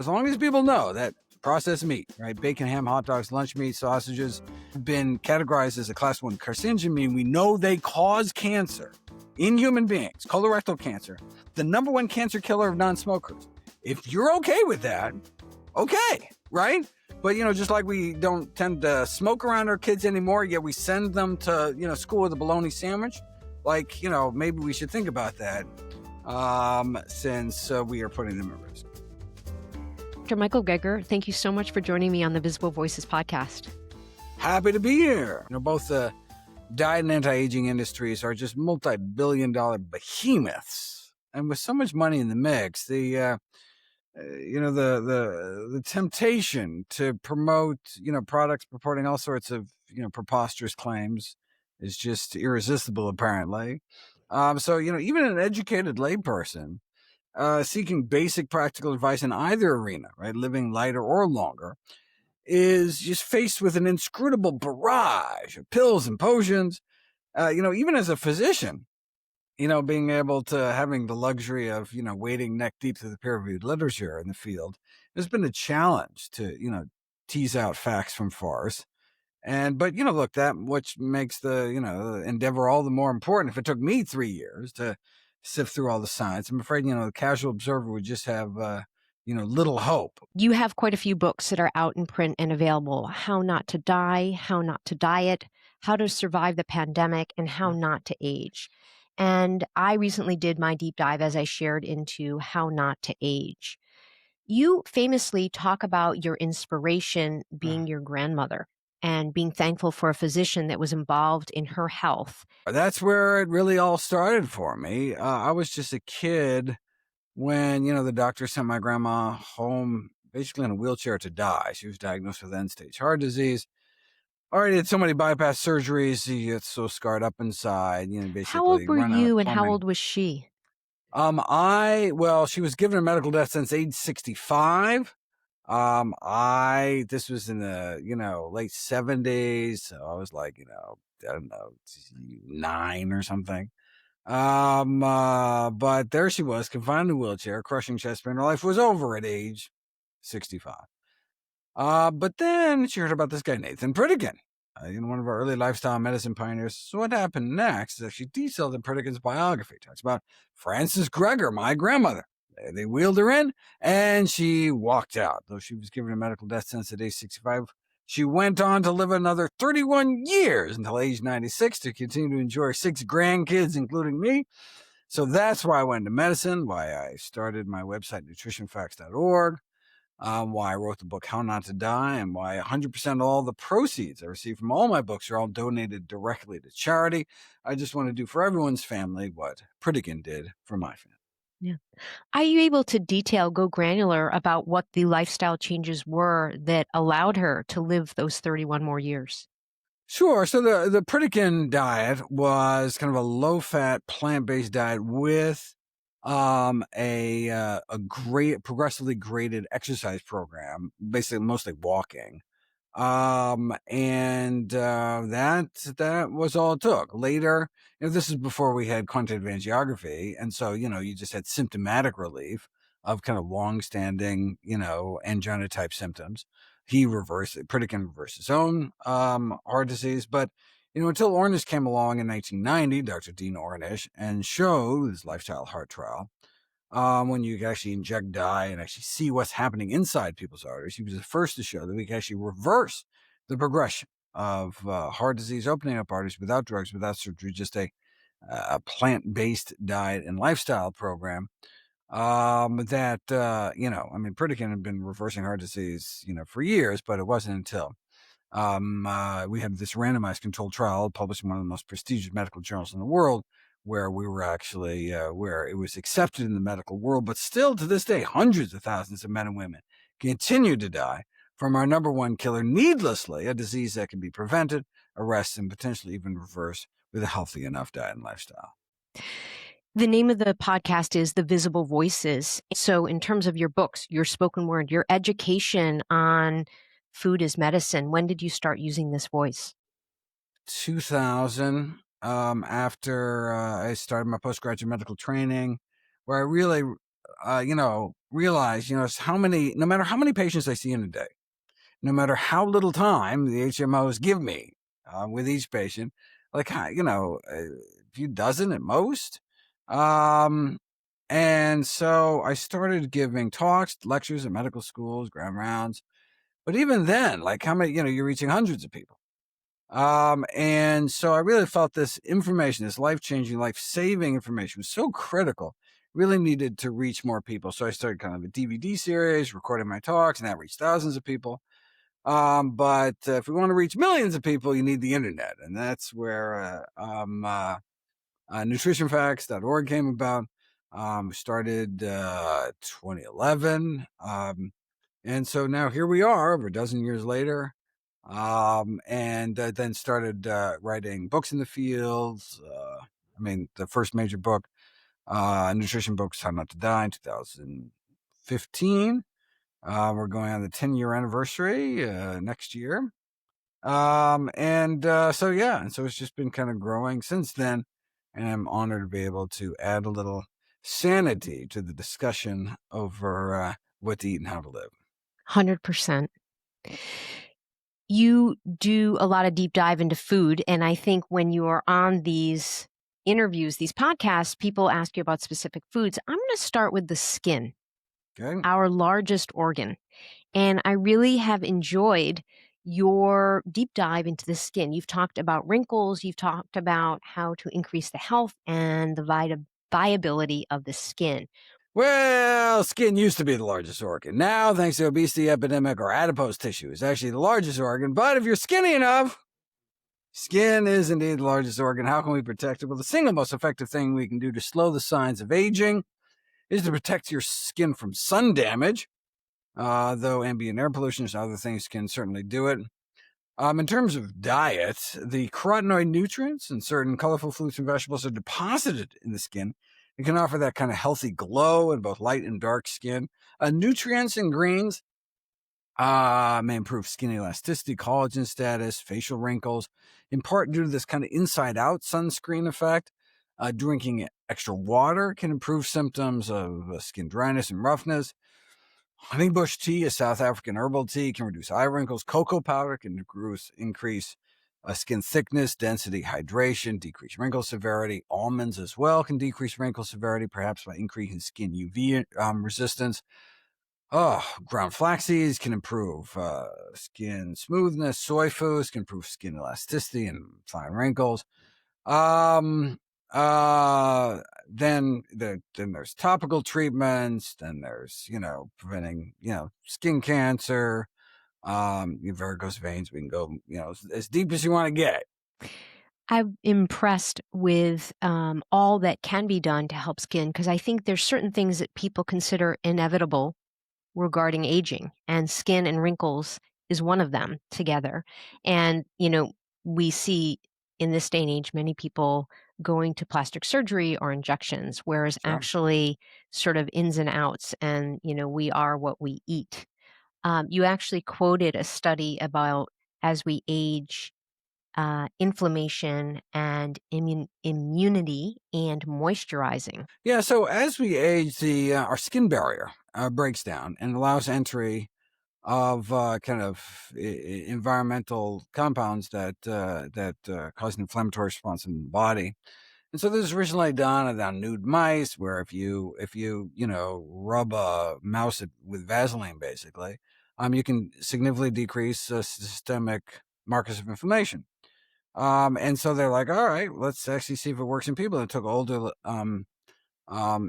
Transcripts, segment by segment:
As long as people know that processed meat, right, bacon, ham, hot dogs, lunch meat, sausages, have been categorized as a class 1 carcinogen, meaning we know they cause cancer in human beings, colorectal cancer, the number one cancer killer of non-smokers. If you're okay with that, okay, right? But, just like we don't tend to smoke around our kids anymore, yet we send them to, school with a bologna sandwich. Like, maybe we should think about that since we are putting them at risk. Dr. Michael Geiger, thank you so much for joining me on the Visible Voices podcast. Happy to be here. Both the diet and anti-aging industries are just multi-billion-dollar behemoths. And with so much money in the mix, the temptation to promote, products purporting all sorts of, preposterous claims is just irresistible, apparently. So, even an educated layperson seeking basic practical advice in either arena, right, living lighter or longer, is just faced with an inscrutable barrage of pills and potions. Even as a physician, being able to having the luxury of, wading neck deep through the peer-reviewed literature in the field has been a challenge to, tease out facts from farce. But, look, that which makes the, endeavor all the more important. If it took me 3 years to sift through all the science, I'm afraid, the casual observer would just have, little hope. You have quite a few books that are out in print and available. How Not to Die, How Not to Diet, How to Survive the Pandemic, and How Not to Age. And I recently did my deep dive, as I shared, into How Not to Age. You famously talk about your inspiration being your grandmother and being thankful for a physician that was involved in her health. That's where it really all started for me. I was just a kid when, the doctor sent my grandma home basically in a wheelchair to die. She was diagnosed with end-stage heart disease. Already had so many bypass surgeries, she gets so scarred up inside, basically. How old were run out of you and how plumbing. old was she? She was given a medical death since age 65. This was in the, late 70s. So I was like, I don't know, 9 or something. But there she was, confined in a wheelchair, crushing chest pain. Her life was over at age 65. But then she heard about this guy, Nathan Pritikin, one of our early lifestyle medicine pioneers. So what happened next is she detailed in Pritikin's biography. Talks about Frances Gregor, my grandmother. They wheeled her in, and she walked out. Though she was given a medical death sentence at age 65, she went on to live another 31 years until age 96 to continue to enjoy 6 grandkids, including me. So that's why I went into medicine, why I started my website, nutritionfacts.org. Why I wrote the book How Not to Die, and why 100% of all the proceeds I receive from all my books are all donated directly to charity. I just want to do for everyone's family what Pritikin did for my family. Yeah. Are you able to go granular about what the lifestyle changes were that allowed her to live those 31 more years? Sure. So the Pritikin diet was kind of a low-fat, plant-based diet with a great progressively graded exercise program, basically mostly walking. That was all it took. Later, this is before we had quantitative angiography, and so you just had symptomatic relief of kind of long-standing angina type symptoms. Pritikin reversed his own heart disease, but until Ornish came along in 1990, Dr. Dean Ornish, and showed his lifestyle heart trial. When you can actually inject dye and actually see what's happening inside people's arteries. He was the first to show that we can actually reverse the progression of heart disease, opening up arteries without drugs, without surgery, just a plant-based diet and lifestyle program. Pritikin had been reversing heart disease, for years, but it wasn't until we had this randomized controlled trial published in one of the most prestigious medical journals in the world, where we were actually, where it was accepted in the medical world, but still to this day, hundreds of thousands of men and women continue to die from our number one killer needlessly, a disease that can be prevented, arrested, and potentially even reversed with a healthy enough diet and lifestyle. The name of the podcast is The Visible Voices. So in terms of your books, your spoken word, your education on food as medicine, when did you start using this voice? 2000, after I started my postgraduate medical training, where I really, realize, is no matter how many patients I see in a day, no matter how little time the HMOs give me with each patient, like, a few dozen at most. Um, and so I started giving talks, lectures at medical schools, grand rounds. But even then, like, how many, you're reaching hundreds of people. And so I really felt this information, this life-changing, life-saving information was so critical, really needed to reach more people. So I started kind of a DVD series, recording my talks, and that reached thousands of people. But if we want to reach millions of people, you need the internet. And that's where nutritionfacts.org came about. Started 2011. And so now here we are over a dozen years later. And then started writing books in the fields. The first major book, nutrition book, How Not to Die, in 2015. We're going on the 10-year anniversary next year. And so it's just been kind of growing since then. And I'm honored to be able to add a little sanity to the discussion over what to eat and how to live. 100%. You do a lot of deep dive into food. And I think when you are on these interviews, these podcasts, people ask you about specific foods. I'm going to start with the skin, Okay. our largest organ. And I really have enjoyed your deep dive into the skin. You've talked about wrinkles, you've talked about how to increase the health and the viability of the skin. Well, skin used to be the largest organ. Now, thanks to the obesity epidemic, our adipose tissue is actually the largest organ. But if you're skinny enough, skin is indeed the largest organ. How can we protect it? Well, the single most effective thing we can do to slow the signs of aging is to protect your skin from sun damage, though ambient air pollution and other things can certainly do it. In terms of diet, the carotenoid nutrients in certain colorful fruits and vegetables are deposited in the skin. It can offer that kind of healthy glow in both light and dark skin. Nutrients in greens may improve skin elasticity, collagen status, facial wrinkles, in part due to this kind of inside-out sunscreen effect. Drinking extra water can improve symptoms of skin dryness and roughness. Honeybush tea, a South African herbal tea, can reduce eye wrinkles. Cocoa powder can increase skin thickness, density, hydration, decrease wrinkle severity. Almonds as well can decrease wrinkle severity, perhaps by increasing skin UV resistance. Ground flax seeds can improve skin smoothness. Soy foods can improve skin elasticity and fine wrinkles. Um, then there's topical treatments. Then there's preventing skin cancer. Varicose veins. We can go as deep as you want to get. I'm impressed with all that can be done to help skin because I think there's certain things that people consider inevitable regarding aging, and skin and wrinkles is one of them together. And, we see in this day and age many people going to plastic surgery or injections, whereas Sure. actually sort of ins and outs, and, we are what we eat. You actually quoted a study about as we age, inflammation and immunity and moisturizing. Yeah. So as we age, the our skin barrier breaks down and allows entry of kind of environmental compounds that cause an inflammatory response in the body. And so this was originally done on nude mice, where if you rub a mouse with Vaseline, basically, you can significantly decrease systemic markers of inflammation. And so they're like, all right, let's actually see if it works in people. It took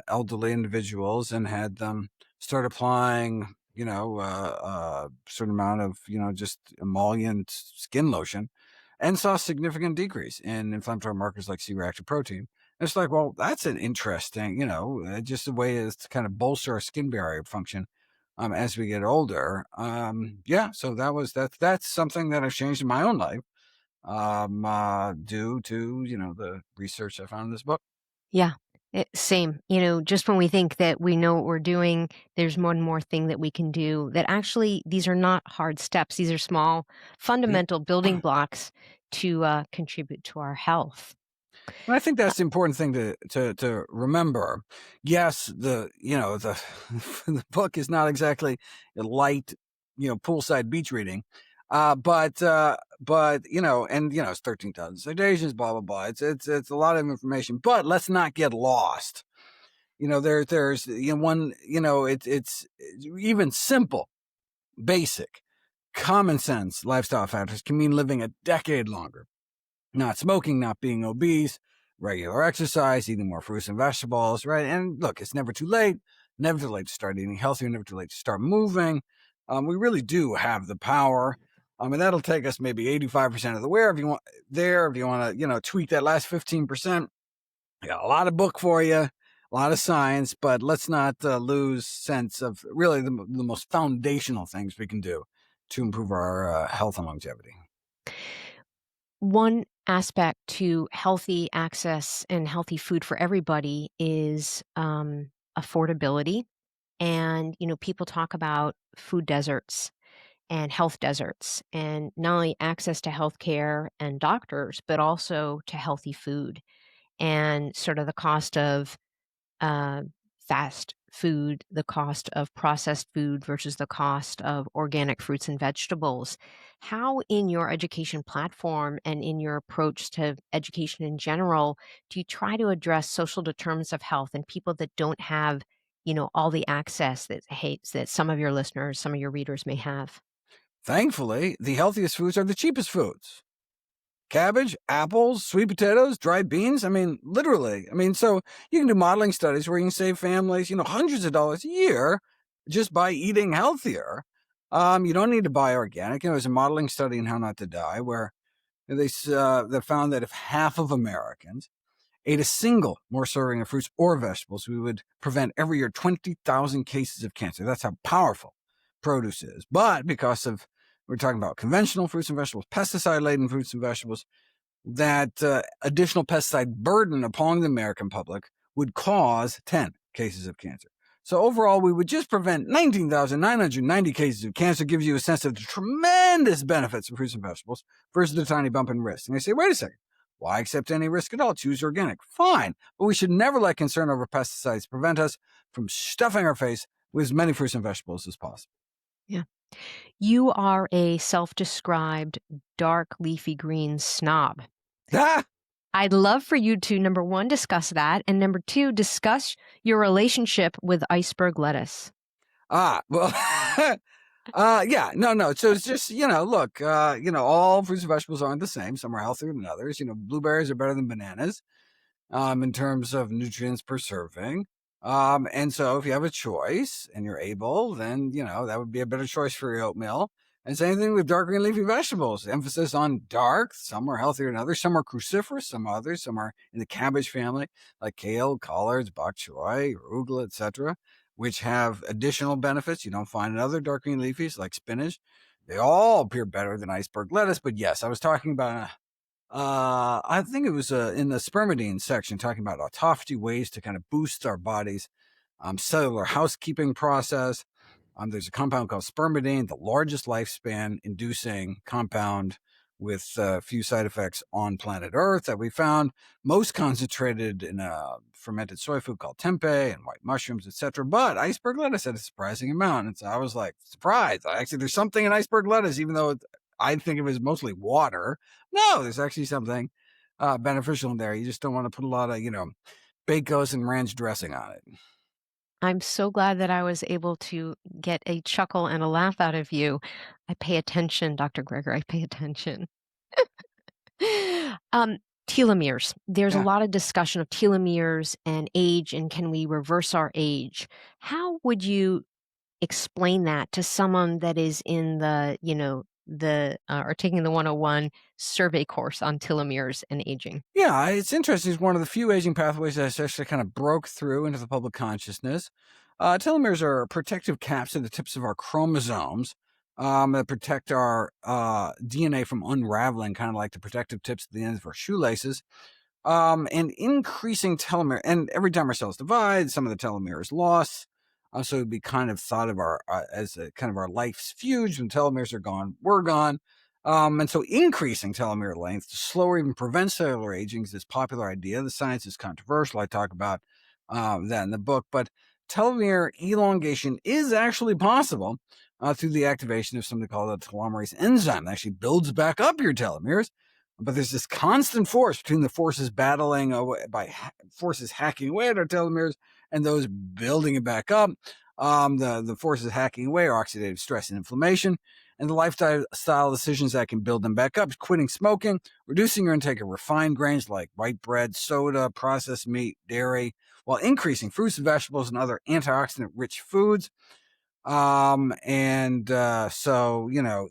elderly individuals and had them start applying, a certain amount of, just emollient skin lotion, and saw a significant decrease in inflammatory markers like C-reactive protein. And it's like, well, that's an interesting, just a way to kind of bolster our skin barrier function as we get older. So that's something that I've changed in my own life due to, the research I found in this book. Yeah, same. Just when we think that we know what we're doing, there's one more thing that we can do that actually these are not hard steps. These are small, fundamental building blocks to contribute to our health. And I think that's the important thing to remember. Yes, the the book is not exactly a light, poolside beach reading, but and it's 13,000 citations, blah blah blah. It's a lot of information, but let's not get lost. There's one, it's even simple, basic, common sense lifestyle factors can mean living a decade longer. Not smoking, not being obese, regular exercise, eating more fruits and vegetables, right? And look, it's never too late. Never too late to start eating healthier. Never too late to start moving. We really do have the power. And that'll take us maybe 85% of the way. If you want to, tweak that last 15%, I got a lot of book for you, a lot of science, but let's not lose sense of really the most foundational things we can do to improve our health and longevity. One aspect to healthy access and healthy food for everybody is affordability. And, people talk about food deserts and health deserts, and not only access to healthcare and doctors, but also to healthy food and sort of the cost of uh, fast food, the cost of processed food versus the cost of organic fruits and vegetables. How, in your education platform and in your approach to education in general, do you try to address social determinants of health and people that don't have, all the access that some of your listeners, some of your readers may have? Thankfully, the healthiest foods are the cheapest foods. Cabbage, apples, sweet potatoes, dried beans. I mean, literally. So you can do modeling studies where you can save families, hundreds of dollars a year just by eating healthier. You don't need to buy organic. There's a modeling study in How Not to Die where they found that if half of Americans ate a single more serving of fruits or vegetables, we would prevent every year 20,000 cases of cancer. That's how powerful produce is. But because we're talking about conventional fruits and vegetables, pesticide-laden fruits and vegetables, that additional pesticide burden upon the American public would cause 10 cases of cancer. So overall, we would just prevent 19,990 cases of cancer. Gives you a sense of the tremendous benefits of fruits and vegetables versus the tiny bump in risk. And they say, wait a second, why accept any risk at all? Choose organic. Fine, but we should never let concern over pesticides prevent us from stuffing our face with as many fruits and vegetables as possible. Yeah. You are a self-described dark leafy green snob. Ah! I'd love for you to, number one, discuss that, and number two, discuss your relationship with iceberg lettuce. Well, yeah, no. So it's just, look, all fruits and vegetables aren't the same. Some are healthier than others. Blueberries are better than bananas in terms of nutrients per serving. And so if you have a choice and you're able, then, that would be a better choice for your oatmeal. And same thing with dark green leafy vegetables. Emphasis on dark. Some are healthier than others. Some are cruciferous. Some others. Some are in the cabbage family, like kale, collards, bok choy, arugula, etc., which have additional benefits you don't find in other dark green leafies, like spinach. They all appear better than iceberg lettuce. But yes, I was talking about I think it was in the spermidine section, talking about autophagy ways to kind of boost our body's cellular housekeeping process. There's a compound called spermidine, the largest lifespan inducing compound with few side effects on planet Earth that we found, most concentrated in a fermented soy food called tempeh and white mushrooms, etc. But iceberg lettuce had a surprising amount. And so I was like, surprised. Actually, there's something in iceberg lettuce, even though I think of it as mostly water. No, there's actually something beneficial in there. You just don't want to put a lot of, Bacos and ranch dressing on it. I'm so glad that I was able to get a chuckle and a laugh out of you. I pay attention, Dr. Greger, I pay attention. Um, Telomeres. There's a Yeah. lot of discussion of telomeres and age, and can we reverse our age? How would you explain that to someone that is in or taking the 101 survey course on telomeres and aging? Yeah, it's interesting. It's one of the few aging pathways that actually kind of broke through into the public consciousness. Telomeres are protective caps at the tips of our chromosomes that protect our DNA from unraveling, kind of like the protective tips at the ends of our shoelaces. And increasing telomere, and every time our cells divide, some of the telomere is lost. So it'd be kind of thought of our as a kind of our life's fuse. When telomeres are gone, we're gone. And so increasing telomere length to slow or even prevent cellular aging is this popular idea. The science is controversial. I talk about that in the book, but telomere elongation is actually possible through the activation of something called a telomerase enzyme that actually builds back up your telomeres. But there's this constant force between the forces battling forces hacking away at our telomeres and those building it back up. The forces hacking away are oxidative stress and inflammation, and the lifestyle decisions that can build them back up: quitting smoking, reducing your intake of refined grains like white bread, soda, processed meat, dairy, while increasing fruits and vegetables and other antioxidant-rich foods. So,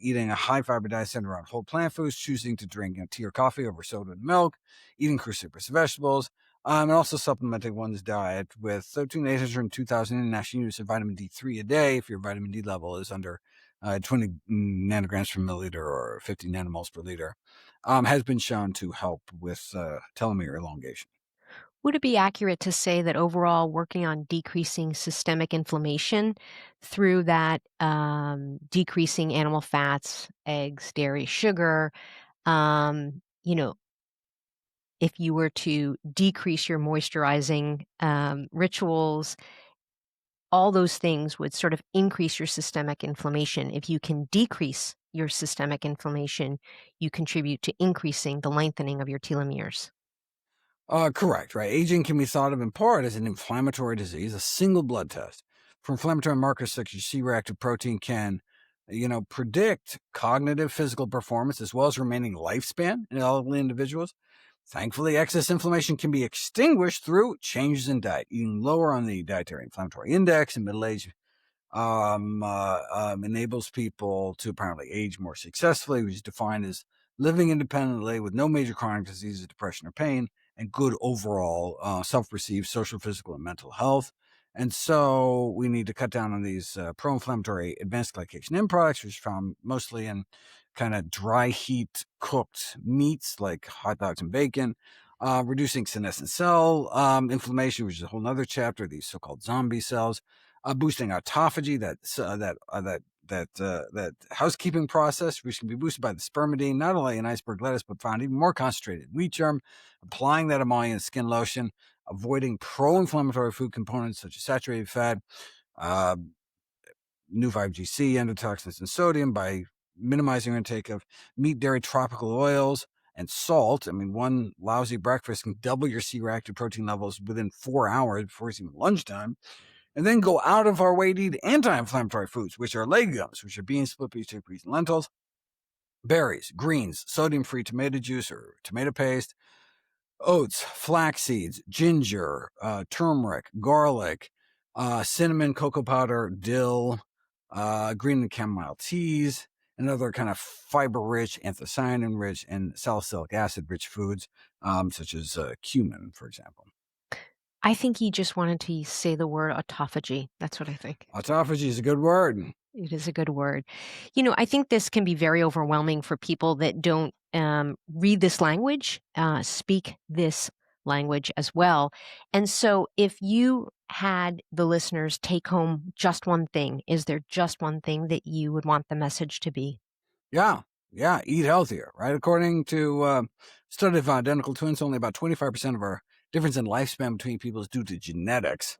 eating a high fiber diet centered around whole plant foods, choosing to drink tea or coffee over soda and milk, eating cruciferous vegetables, and also supplementing one's diet with between 800 and 2,000 international units of vitamin D3 a day if your vitamin D level is under 20 nanograms per milliliter or 50 nanomoles per liter, has been shown to help with telomere elongation. Would it be accurate to say that overall working on decreasing systemic inflammation through that decreasing animal fats, eggs, dairy, sugar, you know, if you were to decrease your moisturizing rituals, all those things would sort of increase your systemic inflammation. If you can decrease your systemic inflammation, you contribute to increasing the lengthening of your telomeres. Correct, right. Aging can be thought of in part as an inflammatory disease. A single blood test for inflammatory markers such as C-reactive protein can, predict cognitive, physical performance as well as remaining lifespan in elderly individuals. Thankfully, excess inflammation can be extinguished through changes in diet, eating lower on the dietary inflammatory index in middle age enables people to apparently age more successfully, which is defined as living independently with no major chronic diseases, depression, or pain, and good overall self-perceived social, physical, and mental health. And so we need to cut down on these pro-inflammatory advanced glycation end products, which are found mostly in kind of dry heat cooked meats like hot dogs and bacon, reducing senescent cell inflammation, which is a whole other chapter, these so-called zombie cells, boosting autophagy, that housekeeping process, which can be boosted by the spermidine, not only in iceberg lettuce, but found even more concentrated in wheat germ, applying that emollient skin lotion, avoiding pro-inflammatory food components such as saturated fat, uh, new 5GC, endotoxins, and sodium by minimizing your intake of meat, dairy, tropical oils, and salt. I mean, one lousy breakfast can double your C-reactive protein levels within 4 hours before it's even lunchtime. And then go out of our way to eat anti-inflammatory foods, which are legumes, which are beans, split peas, chickpeas, and lentils, berries, greens, sodium-free tomato juice or tomato paste, oats, flax seeds, ginger, turmeric, garlic, cinnamon, cocoa powder, dill, green and chamomile teas, and other kind of fiber-rich, anthocyanin-rich, and salicylic acid-rich foods, such as cumin, for example. I think he just wanted to say the word autophagy. That's what I think. Autophagy is a good word. It is a good word. I think this can be very overwhelming for people that don't read this language, speak this language as well. And so, if you had the listeners take home just one thing, is there just one thing that you would want the message to be? Yeah, eat healthier, right? According to study of identical twins, only about 25% of our difference in lifespan between people is due to genetics.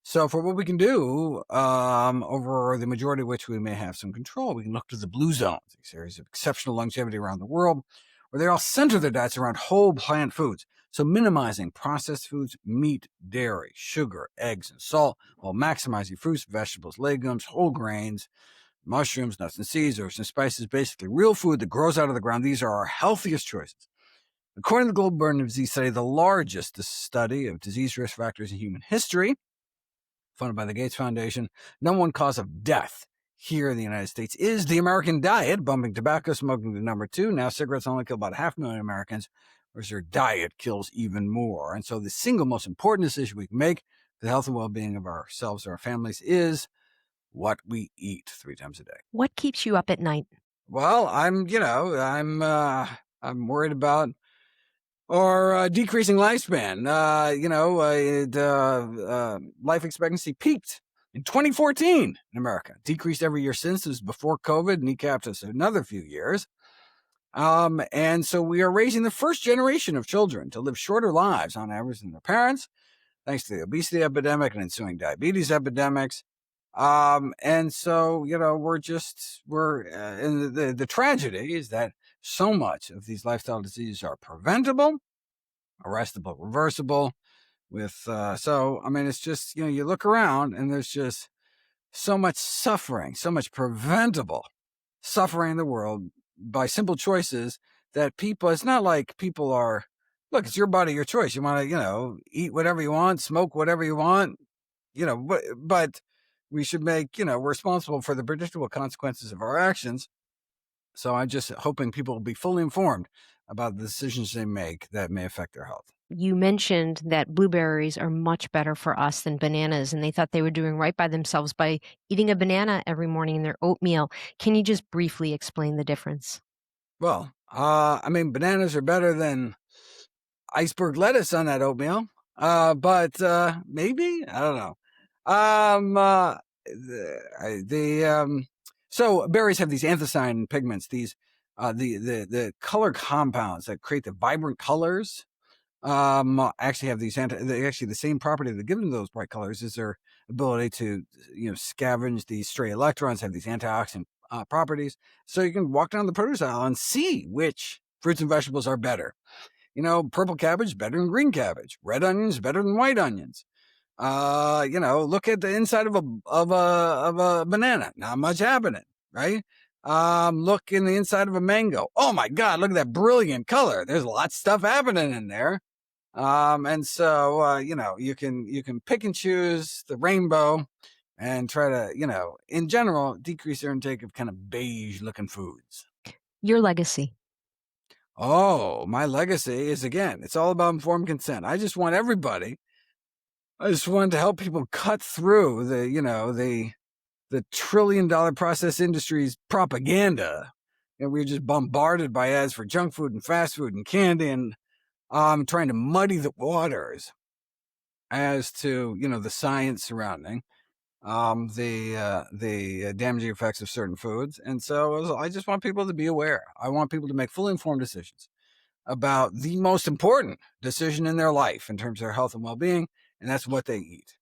So for what we can do, over the majority of which we may have some control, we can look to the blue zones, these areas of exceptional longevity around the world, where they all center their diets around whole plant foods. So minimizing processed foods, meat, dairy, sugar, eggs, and salt, while maximizing fruits, vegetables, legumes, whole grains, mushrooms, nuts and seeds, herbs and spices, basically real food that grows out of the ground. These are our healthiest choices. According to the Global Burden of Disease Study, the largest study of disease risk factors in human history, funded by the Gates Foundation, number one cause of death here in the United States is the American diet, bumping tobacco smoking to number two. Now cigarettes only kill about 500,000 Americans, whereas their diet kills even more. And so the single most important decision we can make for the health and well-being of ourselves and our families is what we eat 3 times a day. What keeps you up at night? Well, I'm worried about our decreasing lifespan. Life expectancy peaked in 2014 in America. Decreased every year since. It was before COVID, kneecapped us another few years. And so we are raising the first generation of children to live shorter lives on average than their parents, thanks to the obesity epidemic and ensuing diabetes epidemics. And so, and the tragedy is that so much of these lifestyle diseases are preventable, arrestable, reversible it's just, you look around and there's just so much suffering, so much preventable suffering in the world by simple choices that it's not like people are, look, it's your body, your choice. You want to, eat whatever you want, smoke whatever you want, but we should make, we're responsible for the predictable consequences of our actions. So I'm just hoping people will be fully informed about the decisions they make that may affect their health. You mentioned that blueberries are much better for us than bananas, and they thought they were doing right by themselves by eating a banana every morning in their oatmeal. Can you just briefly explain the difference? Well, bananas are better than iceberg lettuce on that oatmeal. But maybe, I don't know. So berries have these anthocyanin pigments, these the color compounds that create the vibrant colors. Actually have the same property that give them those bright colors is their ability to scavenge these stray electrons, have these antioxidant properties. So you can walk down the produce aisle and see which fruits and vegetables are better. Purple cabbage better than green cabbage. Red onions better than white onions. Look at the inside of a banana. Not much happening, right? Look in the inside of a mango. Oh my God, look at that brilliant color. There's lots of stuff happening in there. And so you can pick and choose the rainbow and try to, in general, decrease your intake of kind of beige looking foods. Your legacy. Oh, my legacy is, again, it's all about informed consent. I just want to help people cut through the trillion-dollar process industry's propaganda. We're just bombarded by ads for junk food and fast food and candy, and trying to muddy the waters as to, the science surrounding the damaging effects of certain foods. And so I just want people to be aware. I want people to make fully informed decisions about the most important decision in their life in terms of their health and well-being, and that's what they eat.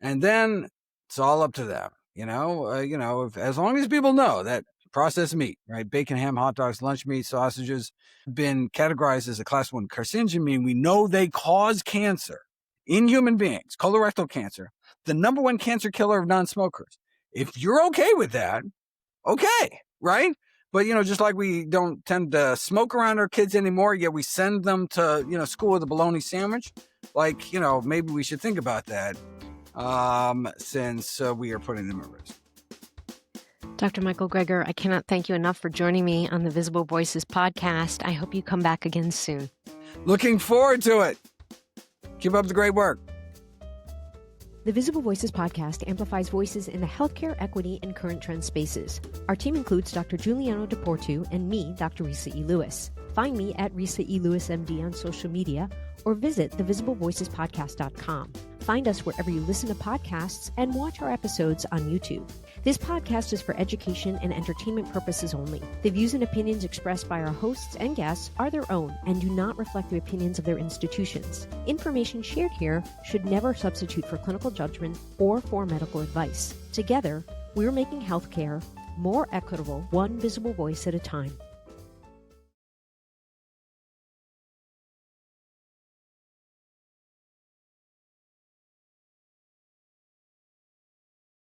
And then it's all up to them. As long as people know that processed meat, right, bacon, ham, hot dogs, lunch meat, sausages, been categorized as a class 1 carcinogen, meaning we know they cause cancer in human beings, colorectal cancer, the number 1 cancer killer of non-smokers. If you're okay with that, okay, right? But, just like we don't tend to smoke around our kids anymore, yet we send them to, school with a bologna sandwich, maybe we should think about that since we are putting them at risk. Dr. Michael Greger, I cannot thank you enough for joining me on the Visible Voices podcast. I hope you come back again soon. Looking forward to it. Keep up the great work. The Visible Voices podcast amplifies voices in the healthcare, equity, and current trend spaces. Our team includes Dr. Giuliano DePortu and me, Dr. Resa E. Lewis. Find me at Resa E. Lewis, MD on social media or visit thevisiblevoicespodcast.com. Find us wherever you listen to podcasts and watch our episodes on YouTube. This podcast is for education and entertainment purposes only. The views and opinions expressed by our hosts and guests are their own and do not reflect the opinions of their institutions. Information shared here should never substitute for clinical judgment or for medical advice. Together, we're making healthcare more equitable, one visible voice at a time.